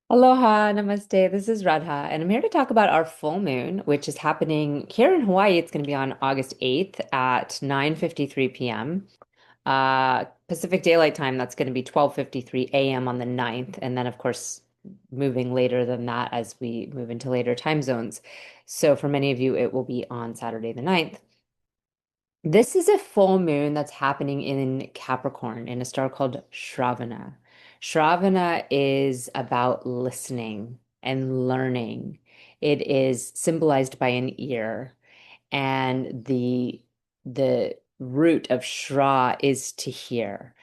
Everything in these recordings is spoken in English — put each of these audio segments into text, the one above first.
Aloha, namaste. This is Radha, and I'm here to talk about our full moon, which is happening here in Hawaii. It's going to be on August 8th at 9:53 p.m. Pacific Daylight Time, that's going to be 12:53 a.m. on the 9th, and then, of course, moving later than that as we move into later time zones. So, for many of you, it will be on Saturday the 9th. This is a full moon that's happening in Capricorn in a star called Shravana. Shravana is about listening and learning. It is symbolized by an ear, and the root of Shra is to hear.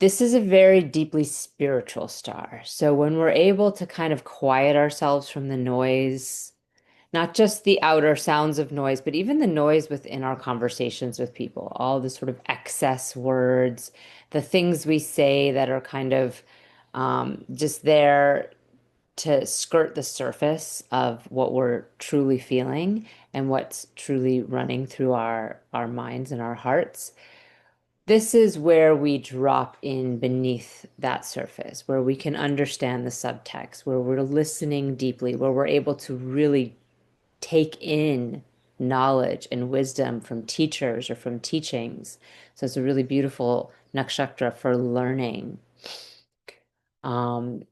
This is a very deeply spiritual star. So when we're able to kind of quiet ourselves from the noise, not just the outer sounds of noise, but even the noise within our conversations with people, all the sort of excess words, the things we say that are kind of just there to skirt the surface of what we're truly feeling and what's truly running through our minds and our hearts. This is where we drop in beneath that surface, where we can understand the subtext, where we're listening deeply, where we're able to really take in knowledge and wisdom from teachers or from teachings. So it's a really beautiful nakshatra for learning. Um,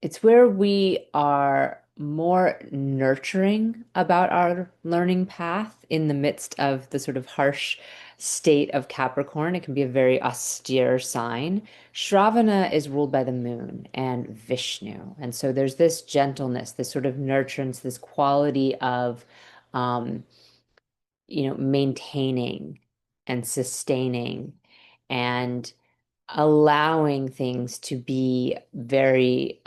it's where we are more nurturing about our learning path in the midst of the sort of harsh state of Capricorn. It can be a very austere sign. Shravana is ruled by the moon and Vishnu. And so there's this gentleness, this sort of nurturance, this quality of, um, maintaining and sustaining and allowing things to be very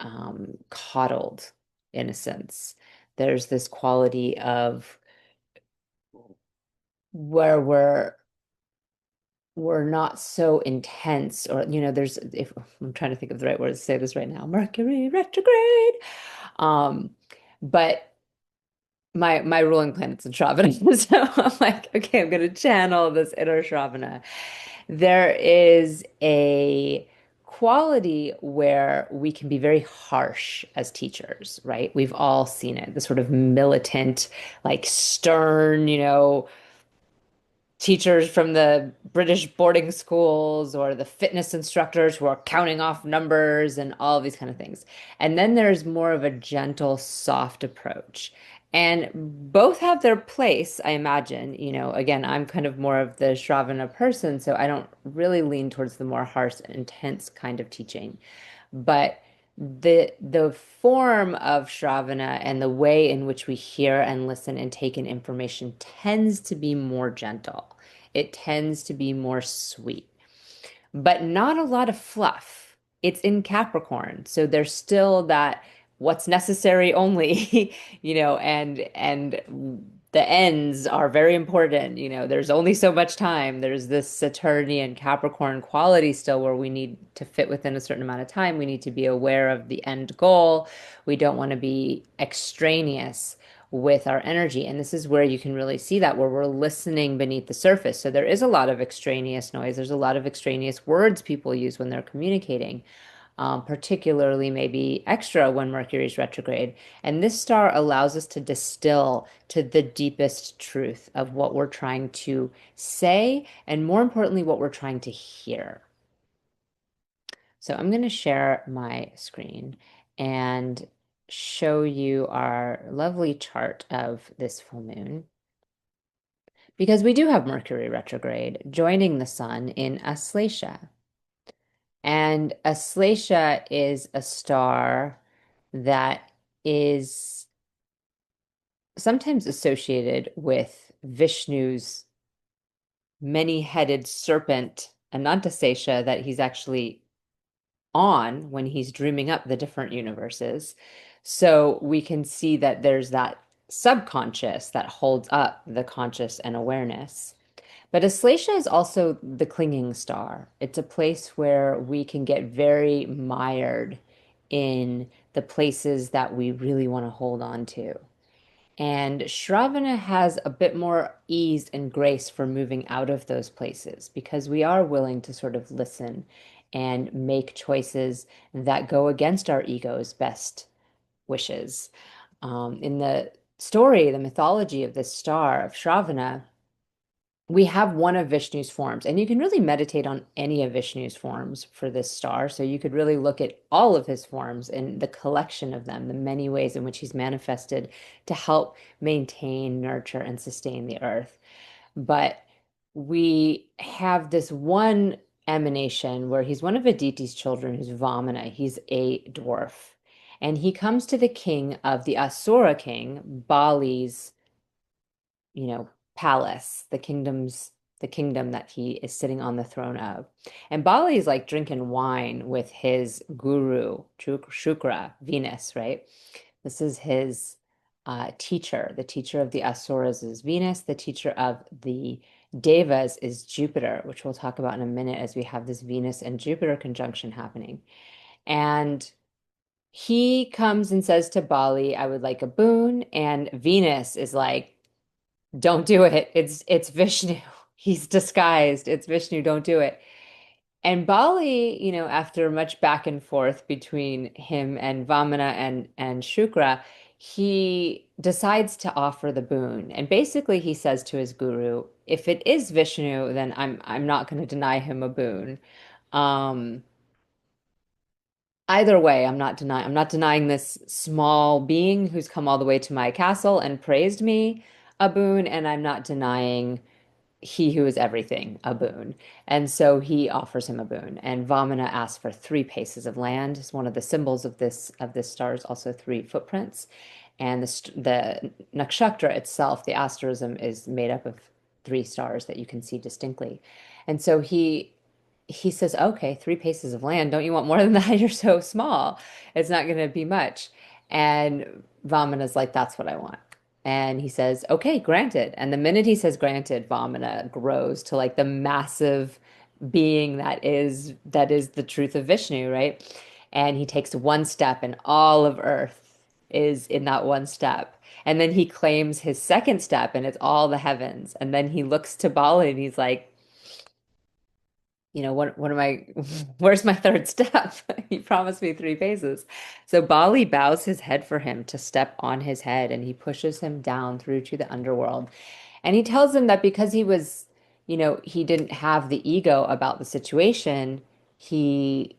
coddled in a sense. There's this quality of where we're not so intense, or there's, if I'm trying to think of the right word to say this right now, Mercury retrograde. Um, but my ruling planet's in Shravana, so I'm like, okay, I'm gonna channel this inner Shravana. There is a quality where we can be very harsh as teachers, right? We've all seen it, the sort of militant, like stern, teachers from the British boarding schools or the fitness instructors who are counting off numbers and all of these kind of things. And then there's more of a gentle, soft approach. And both have their place, I imagine. Again, I'm kind of more of the Shravana person, so I don't really lean towards the more harsh, intense kind of teaching. But the form of Shravana and the way in which we hear and listen and take in information tends to be more gentle. It tends to be more sweet, but not a lot of fluff. It's in Capricorn, so there's still that what's necessary only, and the ends are very important. There's only so much time. There's this Saturnian Capricorn quality still where we need to fit within a certain amount of time. We need to be aware of the end goal. We don't want to be extraneous with our energy. And this is where you can really see that, where we're listening beneath the surface. So there is a lot of extraneous noise. There's a lot of extraneous words people use when they're communicating, particularly maybe extra when Mercury is retrograde. And this star allows us to distill to the deepest truth of what we're trying to say, and more importantly, what we're trying to hear. So I'm going to share my screen and show you our lovely chart of this full moon. Because we do have Mercury retrograde joining the sun in Aslacia. And Aslacia is a star that is sometimes associated with Vishnu's many-headed serpent, Anantasesha, that he's actually on when he's dreaming up the different universes. So we can see that there's that subconscious that holds up the conscious and awareness. But Aslacia is also the clinging star. It's a place where we can get very mired in the places that we really want to hold on to. And Shravana has a bit more ease and grace for moving out of those places because we are willing to sort of listen and make choices that go against our ego's best wishes. In the story, the mythology of this star of Shravana, we have one of Vishnu's forms, and you can really meditate on any of Vishnu's forms for this star. So you could really look at all of his forms and the collection of them, the many ways in which he's manifested to help maintain, nurture, and sustain the earth. But we have this one emanation where he's one of Aditi's children, who's Vamana. He's a dwarf. And he comes to the king of the Asura king, Bali's, palace, the kingdom that he is sitting on the throne of. And Bali is like drinking wine with his guru, Shukra, Venus, right? This is his teacher. The teacher of the Asuras is Venus. The teacher of the Devas is Jupiter, which we'll talk about in a minute as we have this Venus and Jupiter conjunction happening. And he comes and says to Bali, I would like a boon. And Venus is like, don't do it. It's Vishnu. He's disguised. It's Vishnu. Don't do it. And Bali, after much back and forth between him and Vamana and Shukra, he decides to offer the boon. And basically he says to his guru, if it is Vishnu, then I'm not going to deny him a boon. Um, Either way, I'm not denying this small being who's come all the way to my castle and praised me a boon, and I'm not denying he who is everything a boon. And so he offers him a boon. And Vamana asks for 3 paces of land. It's one of the symbols of this star is also 3 footprints. And the nakshatra itself, the asterism, is made up of 3 stars that you can see distinctly. And so he says, okay, 3 paces of land. Don't you want more than that? You're so small. It's not going to be much. And Vamana's like, that's what I want. And he says, okay, granted. And the minute he says granted, Vamana grows to like the massive being that is the truth of Vishnu, right? And he takes one step and all of Earth is in that one step. And then he claims his second step and it's all the heavens. And then he looks to Bali and he's like, what am I, where's my third step? He promised me 3 paces. So Bali bows his head for him to step on his head and he pushes him down through to the underworld. And he tells him that because he didn't have the ego about the situation, he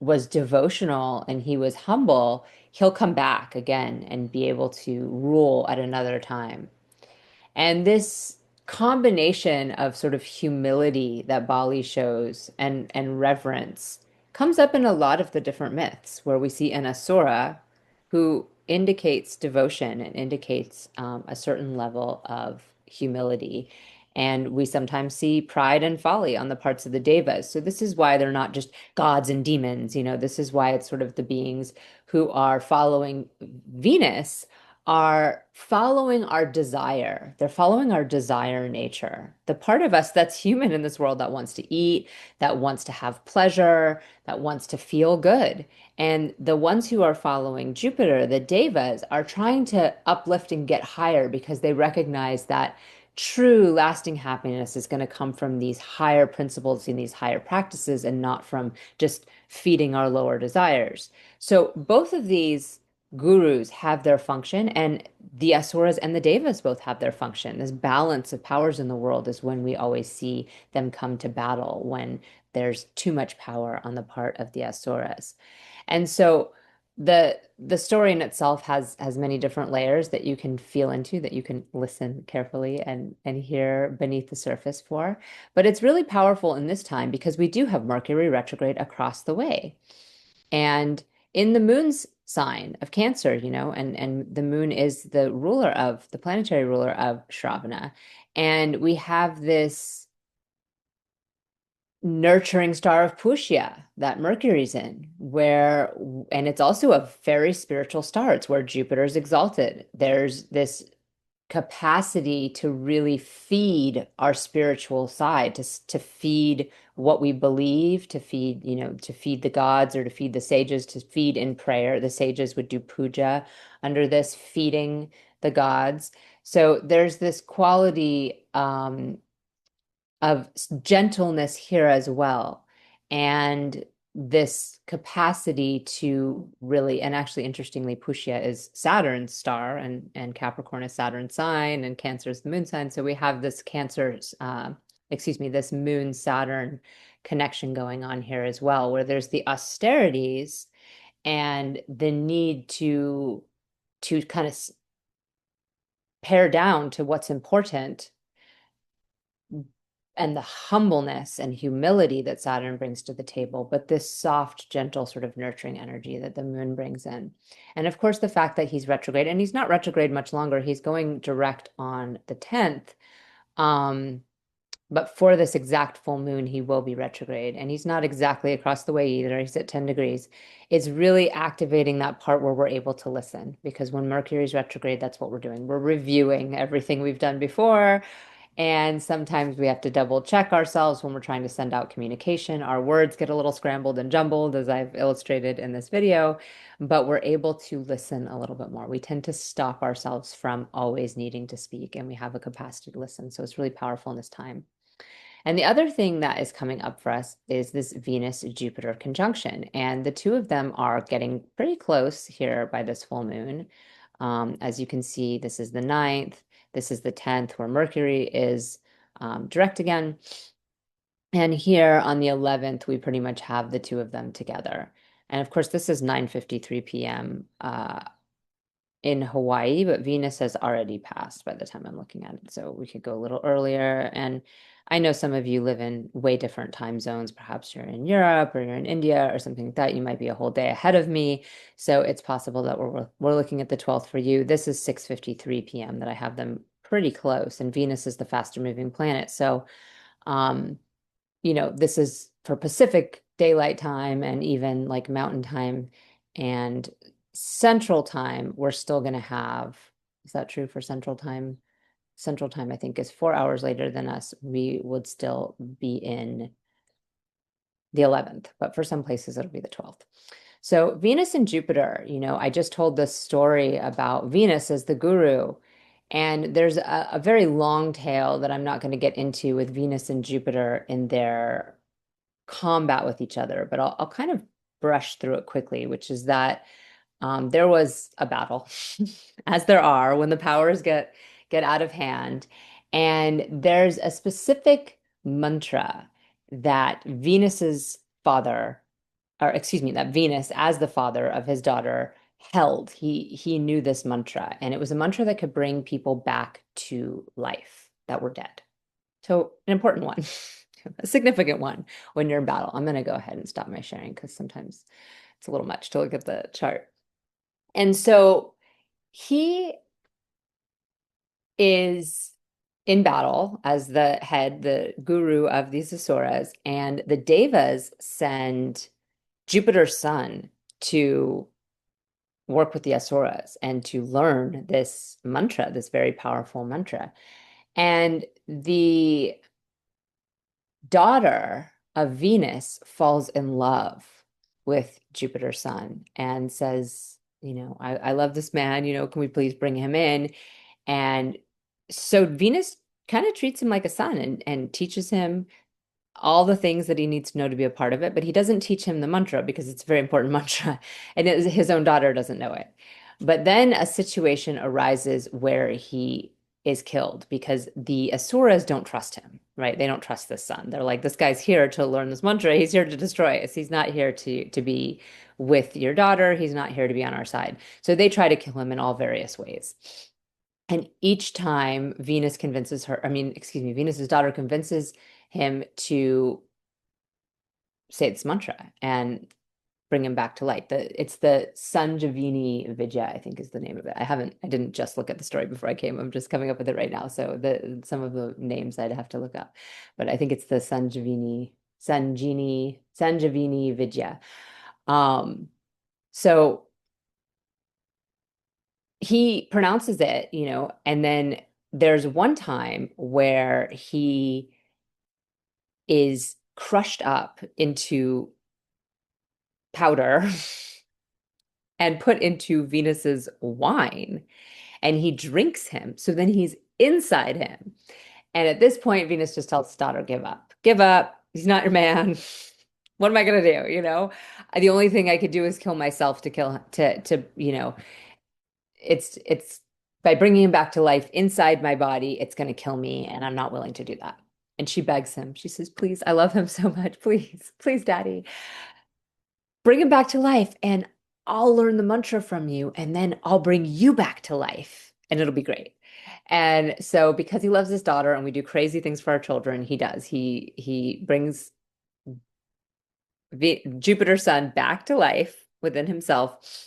was devotional and he was humble, he'll come back again and be able to rule at another time. And this combination of sort of humility that Bali shows and reverence comes up in a lot of the different myths where we see an asura who indicates devotion and indicates a certain level of humility. And we sometimes see pride and folly on the parts of the devas. So this is why they're not just gods and demons. This is why it's sort of the beings who are following Venus are following our desire. They're following our desire nature. The part of us that's human in this world that wants to eat, that wants to have pleasure, that wants to feel good. And the ones who are following Jupiter, the Devas, are trying to uplift and get higher because they recognize that true lasting happiness is going to come from these higher principles and these higher practices and not from just feeding our lower desires. So both of these gurus have their function, and the Asuras and the Devas both have their function. This balance of powers in the world is when we always see them come to battle, when there's too much power on the part of the Asuras. And so the story in itself has many different layers that you can feel into, that you can listen carefully and hear beneath the surface for. But it's really powerful in this time because we do have Mercury retrograde across the way. And in the moon's sign of Cancer, and the moon is the planetary ruler of Shravana. And we have this nurturing star of Pushya that Mercury's in, and it's also a very spiritual star. It's where Jupiter's exalted. There's this capacity to really feed our spiritual side, to feed what we believe, to feed the gods or to feed the sages, to feed in prayer. The sages would do puja under this, feeding the gods. So there's this quality of gentleness here as well. And this capacity to really, and actually interestingly, Pushya is Saturn's star, and Capricorn is Saturn's sign, and Cancer is the moon sign. So we have this this moon Saturn connection going on here as well, where there's the austerities and the need to kind of pare down to what's important, and the humbleness and humility that Saturn brings to the table, but this soft, gentle, sort of nurturing energy that the moon brings in. And of course, the fact that he's retrograde, and he's not retrograde much longer, he's going direct on the 10th. But for this exact full moon, he will be retrograde. And he's not exactly across the way either. He's at 10 degrees. It's really activating that part where we're able to listen. Because when Mercury's retrograde, that's what we're doing. We're reviewing everything we've done before. And sometimes we have to double check ourselves when we're trying to send out communication. Our words get a little scrambled and jumbled, as I've illustrated in this video, but we're able to listen a little bit more. We tend to stop ourselves from always needing to speak, and we have a capacity to listen. So it's really powerful in this time. And the other thing that is coming up for us is this Venus-Jupiter conjunction. And the two of them are getting pretty close here by this full moon. As you can see, this is the 9th, this is the 10th, where Mercury is direct again. And here on the 11th, we pretty much have the two of them together. And of course, this is 9:53 p.m. In Hawaii, but Venus has already passed by the time I'm looking at it. So we could go a little earlier. And I know some of you live in way different time zones. Perhaps you're in Europe or you're in India or something like that. You might be a whole day ahead of me. So it's possible that we're looking at the 12th for you. This is 6:53 p.m. that I have them pretty close. And Venus is the faster moving planet. So um, this is for Pacific daylight time and even like mountain time and central time, we're still going to have, is that true for central time? Central time, I think, is 4 hours later than us. We would still be in the 11th, but for some places it'll be the 12th. So Venus and Jupiter, I just told this story about Venus as the guru. And there's a very long tail that I'm not going to get into with Venus and Jupiter in their combat with each other, but I'll kind of brush through it quickly, which is that there was a battle, as there are when the powers get out of hand. And there's a specific mantra that Venus's father, or excuse me, that Venus, as the father of his daughter, held. He knew this mantra, and it was a mantra that could bring people back to life that were dead. So an important one, a significant one when you're in battle. I'm going to go ahead and stop my sharing because sometimes it's a little much to look at the chart. And so he is in battle as the head, the guru of these asuras, and the devas send Jupiter's son to work with the asuras and to learn this mantra, this very powerful mantra. And the daughter of Venus falls in love with Jupiter's son and says, I love this man, can we please bring him in? And so Venus kind of treats him like a son and teaches him all the things that he needs to know to be a part of it, but he doesn't teach him the mantra because it's a very important mantra, and his own daughter doesn't know it. But then a situation arises where he is killed because the Asuras don't trust him, right? They don't trust this son. They're like, this guy's here to learn this mantra. He's here to destroy us. He's not here to be with your daughter. He's not here to be on our side. So they try to kill him in all various ways. And each time Venus convinces her, Venus's daughter convinces him to say this mantra and bring him back to light. It's the Sanjivini Vidya, I think is the name of it. I didn't just look at the story before I came. I'm just coming up with it right now. So some of the names I'd have to look up, but I think it's the Sanjivini Vidya. So he pronounces it, and then there's one time where he is crushed up into powder and put into Venus's wine, and he drinks him. So then he's inside him. And at this point, Venus just tells his daughter, give up. Give up. He's not your man. What am I gonna do? The only thing I could do is kill myself to kill it's by bringing him back to life inside my body, it's gonna kill me, and I'm not willing to do that. And she begs him. She says, "Please, I love him so much. Please, please, Daddy, bring him back to life, and I'll learn the mantra from you, and then I'll bring you back to life, and it'll be great." And so, because he loves his daughter, and we do crazy things for our children, he does. He brings Jupiter's son back to life within himself.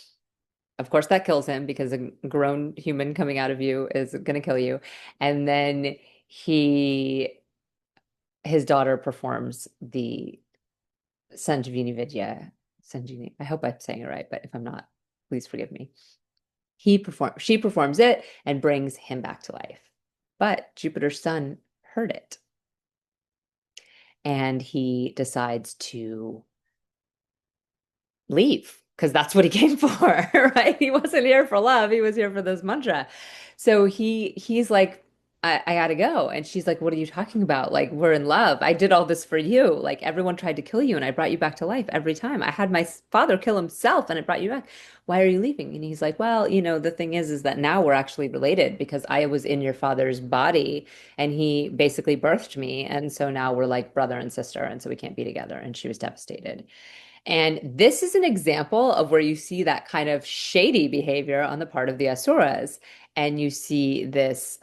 Of course, that kills him because a grown human coming out of you is going to kill you. And then he, his daughter performs the Sanjivini Vidya. Sanjivini. I hope I'm saying it right, but if I'm not, please forgive me. She performs it and brings him back to life. But Jupiter's son heard it, and he decides to leave because that's what he came for, right? He wasn't here for love. He was here for this mantra. So he's like, I gotta go. And she's like, what are you talking about? Like, we're in love. I did all this for you. Like, everyone tried to kill you, and I brought you back to life every time. I had my father kill himself, and I brought you back. Why are you leaving? And he's like, well, the thing is that now we're actually related because I was in your father's body, and he basically birthed me. And so now we're like brother and sister, and so we can't be together. And she was devastated. And this is an example of where you see that kind of shady behavior on the part of the Asuras. And you see this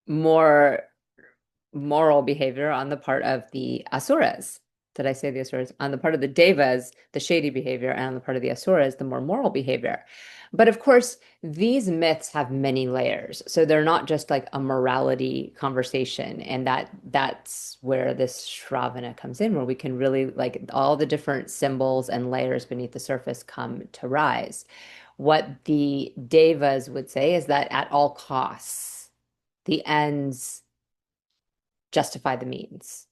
more moral behavior on the part of the Asuras. Did I say the Asuras? On the part of the Devas, the shady behavior, and on the part of the Asuras, the more moral behavior. But of course, these myths have many layers. So they're not just like a morality conversation. And that's where this Shravana comes in, where we can really like all the different symbols and layers beneath the surface come to rise. What the Devas would say is that at all costs, the ends justify the means.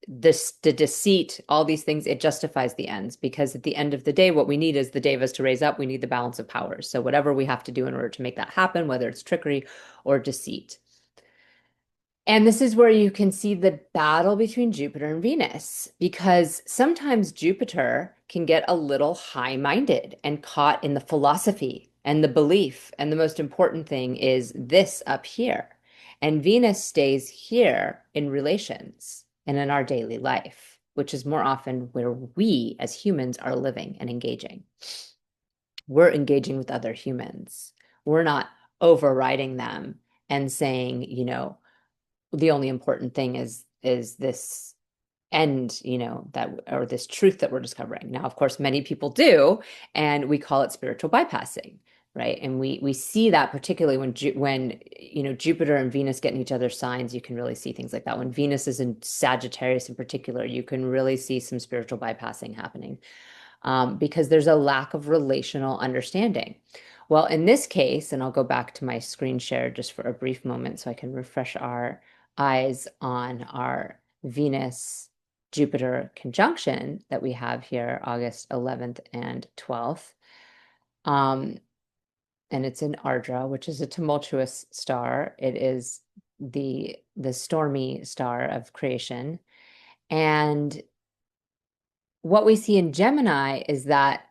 The deceit, all these things, it justifies the ends because at the end of the day, what we need is the devas to raise up. We need the balance of powers. So whatever we have to do in order to make that happen, whether it's trickery or deceit. And this is where you can see the battle between Jupiter and Venus, because sometimes Jupiter can get a little high-minded and caught in the philosophy and the belief. And the most important thing is this up here. And Venus stays here in relations and in our daily life, which is more often where we as humans are living and engaging. We're engaging with other humans. We're not overriding them and saying, the only important thing is this end, that or this truth that we're discovering. Now, of course, many people do, and we call it spiritual bypassing, right? And we see that particularly when Jupiter and Venus get in each other's signs, you can really see things like that. When Venus is in Sagittarius in particular, you can really see some spiritual bypassing happening because there's a lack of relational understanding. Well, in this case, and I'll go back to my screen share just for a brief moment so I can refresh our eyes on our Venus Jupiter conjunction that we have here, August 11th and 12th. And it's in Ardra, which is a tumultuous star. It is the stormy star of creation. And what we see in Gemini is that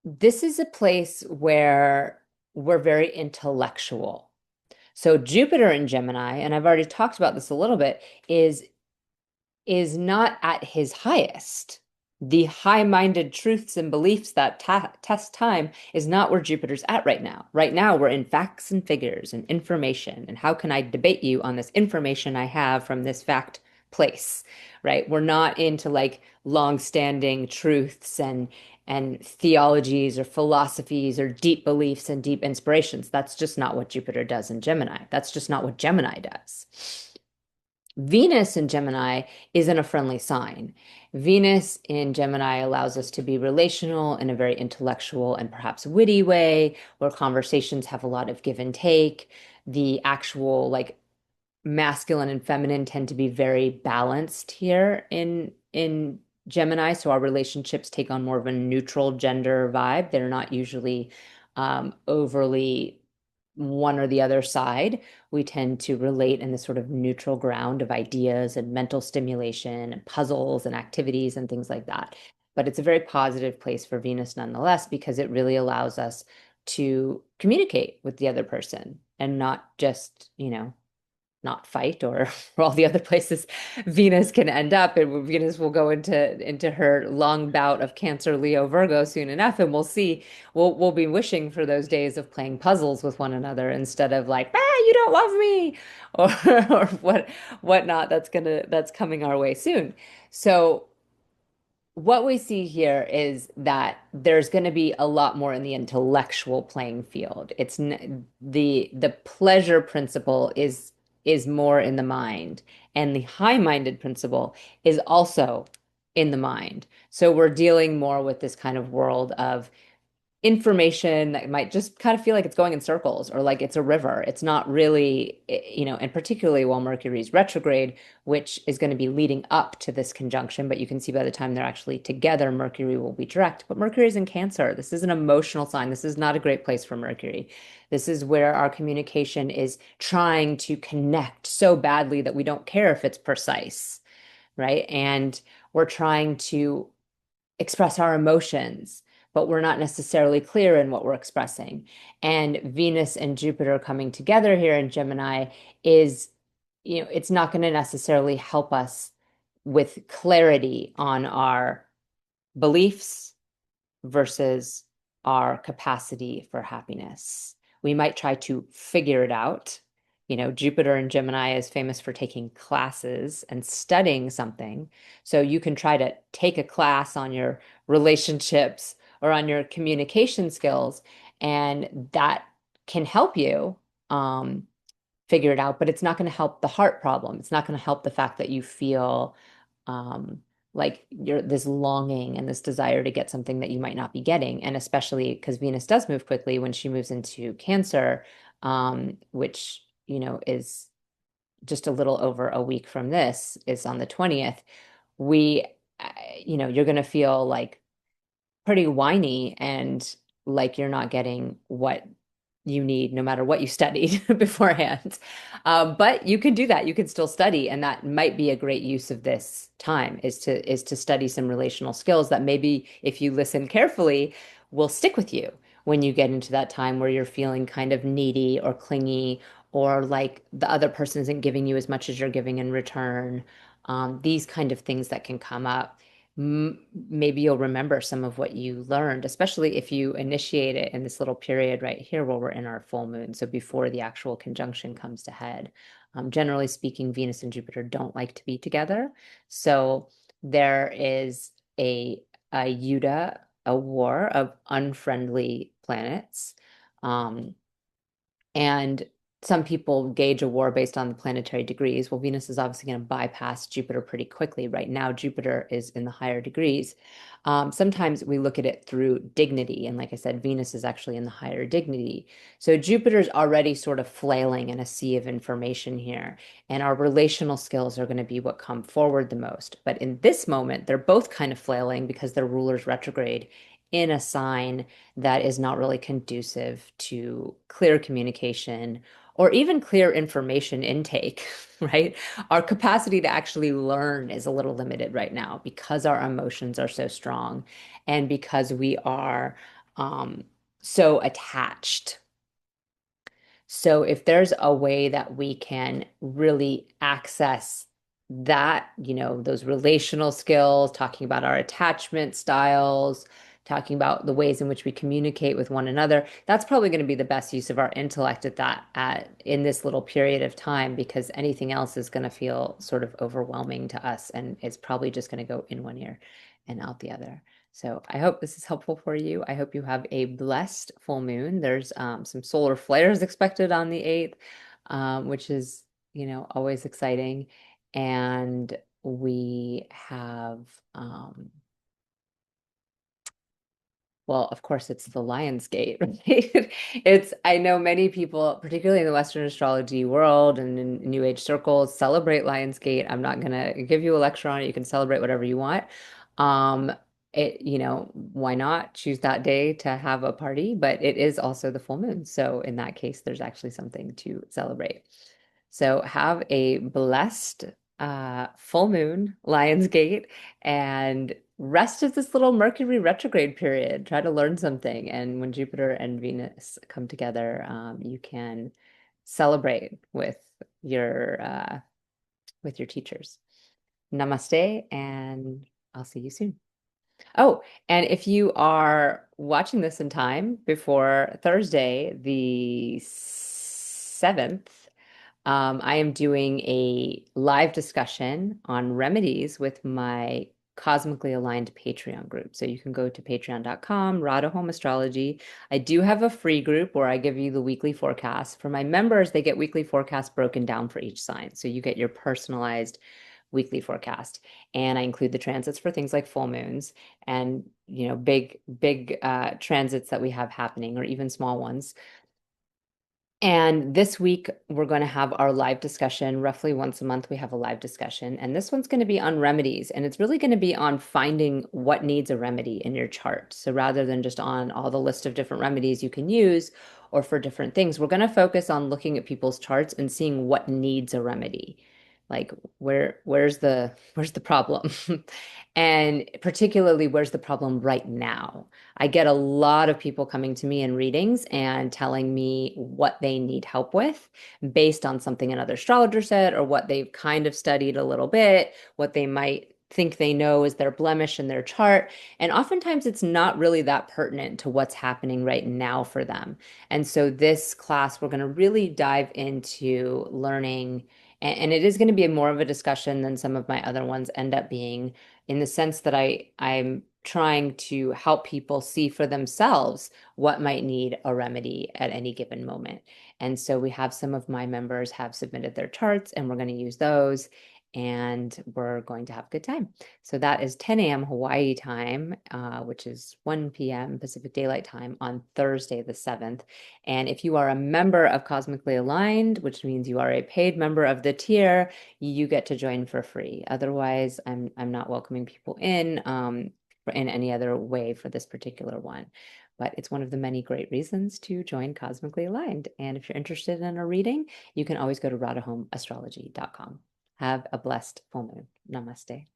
this is a place where we're very intellectual. So Jupiter in Gemini, and I've already talked about this a little bit, is not at his highest. The high-minded truths and beliefs that test time is not where Jupiter's at right now. Right now, we're in facts and figures and information. And how can I debate you on this information I have from this fact place, right? We're not into like long-standing truths and theologies or philosophies or deep beliefs and deep inspirations. That's just not what Jupiter does in Gemini. That's just not what Gemini does. Venus in Gemini isn't a friendly sign. Venus in Gemini allows us to be relational in a very intellectual and perhaps witty way, where conversations have a lot of give and take. The actual like masculine and feminine tend to be very balanced here in Gemini, so our relationships take on more of a neutral gender vibe. They're not usually overly one or the other side. We tend to relate in this sort of neutral ground of ideas and mental stimulation and puzzles and activities and things like that. But it's a very positive place for Venus nonetheless because it really allows us to communicate with the other person and not just, not fight or all the other places Venus can end up. And Venus will go into her long bout of Cancer, Leo, Virgo soon enough, and we'll see. We'll be wishing for those days of playing puzzles with one another instead of like, you don't love me, or or whatnot. That's coming our way soon. So what we see here is that there's going to be a lot more in the intellectual playing field. The pleasure principle is more in the mind, and the high-minded principle is also in the mind. So we're dealing more with this kind of world of information that might just kind of feel like it's going in circles or like it's a river. It's not really, and particularly while Mercury is retrograde, which is going to be leading up to this conjunction. But you can see by the time they're actually together, Mercury will be direct. But Mercury is in Cancer. This is an emotional sign. This is not a great place for Mercury. This is where our communication is trying to connect so badly that we don't care if it's precise, right? And we're trying to express our emotions, but we're not necessarily clear in what we're expressing. And Venus and Jupiter coming together here in Gemini is, it's not going to necessarily help us with clarity on our beliefs versus our capacity for happiness. We might try to figure it out. Jupiter in Gemini is famous for taking classes and studying something. So you can try to take a class on your relationships or on your communication skills, and that can help you figure it out, but it's not going to help the heart problem. It's not going to help the fact that you feel um, like you're this longing and this desire to get something that you might not be getting. And especially because Venus does move quickly when she moves into Cancer, which, is just a little over a week from this, is on the 20th. We, you're going to feel like pretty whiny and like you're not getting what you need no matter what you studied beforehand. But you can do that. You can still study, and that might be a great use of this time is to study some relational skills that maybe if you listen carefully will stick with you when you get into that time where you're feeling kind of needy or clingy or like the other person isn't giving you as much as you're giving in return. These kind of things that can come up. Maybe you'll remember some of what you learned, especially if you initiate it in this little period right here where we're in our full moon. So before the actual conjunction comes to head. Generally speaking, Venus and Jupiter don't like to be together. So there is a Yuddha, a war of unfriendly planets. Um, and some people gauge a war based on the planetary degrees. Well, Venus is obviously going to bypass Jupiter pretty quickly. Right now, Jupiter is in the higher degrees. Sometimes we look at it through dignity. And like I said, Venus is actually in the higher dignity. So Jupiter's already sort of flailing in a sea of information here. And our relational skills are going to be what come forward the most. But in this moment, they're both kind of flailing because their ruler's retrograde in a sign that is not really conducive to clear communication or even clear information intake, right? Our capacity to actually learn is a little limited right now because our emotions are so strong and because we are so attached. So if there's a way that we can really access that, those relational skills, talking about our attachment styles, talking about the ways in which we communicate with one another, that's probably going to be the best use of our intellect at in this little period of time because anything else is going to feel sort of overwhelming to us and it's probably just going to go in one ear and out the other. So I hope this is helpful for you. I hope you have a blessed full moon. There's some solar flares expected on the 8th, which is, always exciting. And we have, well, of course, it's the Lion's Gate, right? I know many people, particularly in the Western astrology world and in New Age circles, celebrate Lion's Gate. I'm not going to give you a lecture on it. You can celebrate whatever you want. Um, why not choose that day to have a party? But it is also the full moon. So in that case, there's actually something to celebrate. So have a blessed full moon, Lionsgate, and rest of this little Mercury retrograde period. Try to learn something. And when Jupiter and Venus come together, you can celebrate with your teachers. Namaste, and I'll see you soon. Oh, and if you are watching this in time before Thursday, the 7th, I am doing a live discussion on remedies with my cosmically aligned Patreon group. So you can go to patreon.com, Radha Home Astrology. I do have a free group where I give you the weekly forecast. For my members, they get weekly forecasts broken down for each sign. So you get your personalized weekly forecast. And I include the transits for things like full moons and, big transits that we have happening or even small ones. And this week, we're going to have our live discussion. Roughly once a month, we have a live discussion. And this one's going to be on remedies. And it's really going to be on finding what needs a remedy in your chart. So rather than just on all the list of different remedies you can use or for different things, we're going to focus on looking at people's charts and seeing what needs a remedy. Like where's the problem? And particularly, where's the problem right now? I get a lot of people coming to me in readings and telling me what they need help with based on something another astrologer said or what they've kind of studied a little bit, what they might think they know is their blemish in their chart. And oftentimes it's not really that pertinent to what's happening right now for them. And so this class, we're going to really dive into learning. And it is going to be more of a discussion than some of my other ones end up being in the sense that I'm trying to help people see for themselves what might need a remedy at any given moment. And so we have some of my members have submitted their charts and we're going to use those and we're going to have a good time. So that is 10 a.m. Hawaii time, which is 1 p.m. Pacific Daylight Time on Thursday, the 7th. And if you are a member of Cosmically Aligned, which means you are a paid member of the tier, you get to join for free. Otherwise, I'm not welcoming people in any other way for this particular one. But it's one of the many great reasons to join Cosmically Aligned. And if you're interested in a reading, you can always go to radhahomeastrology.com. Have a blessed full moon. Namaste.